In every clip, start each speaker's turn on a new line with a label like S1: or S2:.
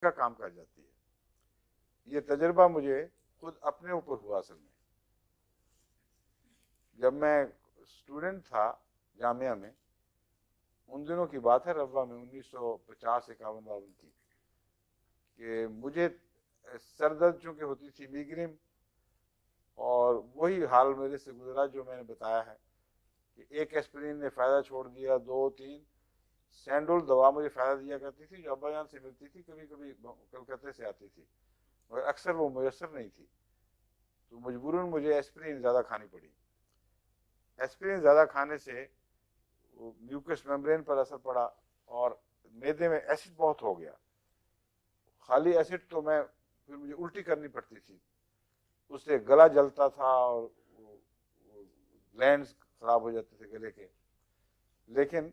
S1: का काम कर जाती है। ये तजुर्बा मुझे खुद अपने ऊपर हुआ असल में। जब मैं स्टूडेंट था जामिया में, उन दिनों की बात है, रब्बा में 1950-51 की, कि मुझे सर दर्द चूंकि होती थी, मिग्रेन, और वही हाल मेरे से गुजरा जो मैंने बताया है कि एक एस्पिरिन ने फ़ायदा छोड़ दिया, दो तीन सैंडोल दवा मुझे फ़ायदा दिया करती थी, जो अब्बाजान से मिलती थी, कभी कभी कलकत्ते से आती थी, मगर अक्सर वो मुयसर नहीं थी, तो मजबूरन मुझे एस्पिरिन ज़्यादा खानी पड़ी। एस्पिरिन ज़्यादा खाने से म्यूकस मेम्ब्रेन पर असर पड़ा और मैदे में एसिड बहुत हो गया। खाली एसिड तो मैं, फिर मुझे उल्टी करनी पड़ती थी, उससे गला जलता था और ग्लैंड्स खराब हो जाते थे गले के। लेकिन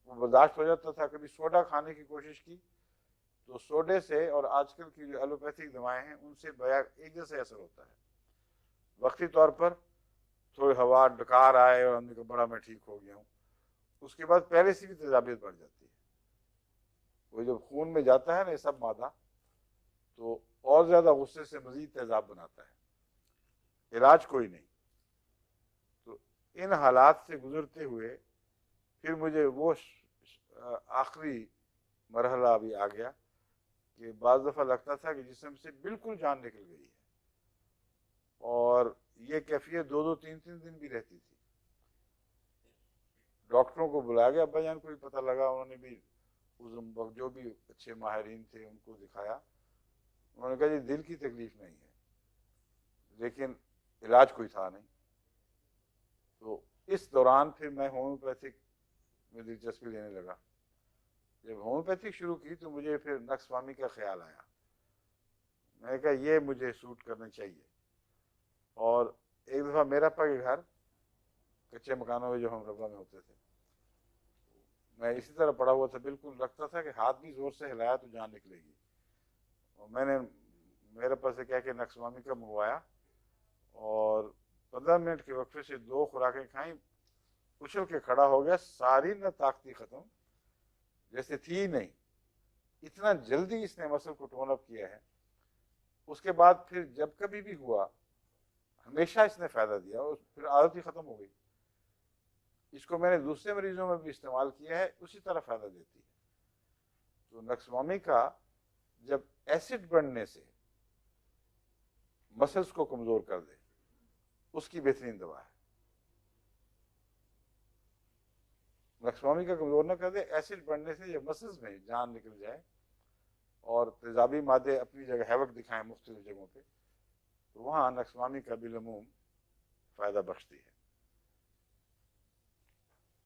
S1: वो बर्दाश्त हो जाता था। कभी सोडा खाने की कोशिश की तो सोडे से और आजकल की जो एलोपैथिक दवाएं हैं उनसे बया एक जैसे असर होता है। वक्ती तौर पर थोड़ी हवा डकार आए और हमने कहा बड़ा मैं ठीक हो गया हूँ, उसके बाद पहले से भी तेजाबियत बढ़ जाती है। वो जब खून में जाता है ना ये सब मादा, तो और ज्यादा गुस्से से मजीद तेजाब बनाता है। इलाज कोई नहीं। तो इन हालात से गुजरते हुए फिर मुझे वो आखिरी मरहला भी आ गया कि बाज़ दफ़ा लगता था कि जिस्म से बिल्कुल जान निकल गई है, और ये कैफियत दो दो तीन तीन दिन भी रहती थी। डॉक्टरों को बुलाया गया, अब्बा जान को भी पता लगा, उन्होंने भी उस वक्त जो भी अच्छे माहिरीन थे उनको दिखाया। उन्होंने कहा जी दिल की तकलीफ नहीं है, लेकिन इलाज कोई था नहीं। तो इस दौरान फिर मैं होम्योपैथिक में दिलचस्पी लेने लगा। जब होम्योपैथिक शुरू की तो मुझे फिर नक्स फाहमी का ख्याल आया। मैंने कहा ये मुझे सूट करना चाहिए। और एक दफ़ा मेरा पग घर कच्चे मकानों में जो हम रबा में होते थे, मैं इसी तरह पड़ा हुआ था, बिल्कुल लगता था कि हाथ भी जोर से हिलाया तो जान निकलेगी। और मैंने मेरे पास से कह के नक्सवामी का मंगवाया और 15 मिनट के वक्फे से 2 खुराकें खाई, उछल के खड़ा हो गया, सारी न ताकती खत्म, जैसे थी ही नहीं। इतना जल्दी इसने मसल को टोन अप किया है। उसके बाद फिर जब कभी भी हुआ हमेशा इसने फायदा दिया और फिर आदत ही खत्म हो गई। इसको मैंने दूसरे मरीजों में भी इस्तेमाल किया है, उसी तरह फायदा देती है। तो नक्सवामी का जब एसिड बढ़ने से मसल्स को कमजोर कर दे, उसकी बेहतरीन दवा है। नक्सवामी का कमजोर ना कर दे, एसिड बढ़ने से जब मसल्स में जान निकल जाए और तेजाबी मादे अपनी जगह हैवक दिखाएं मुख्तलिफ जगहों पे, तो वहां नक्सवामी का बिलमूम फायदा बख्शती है।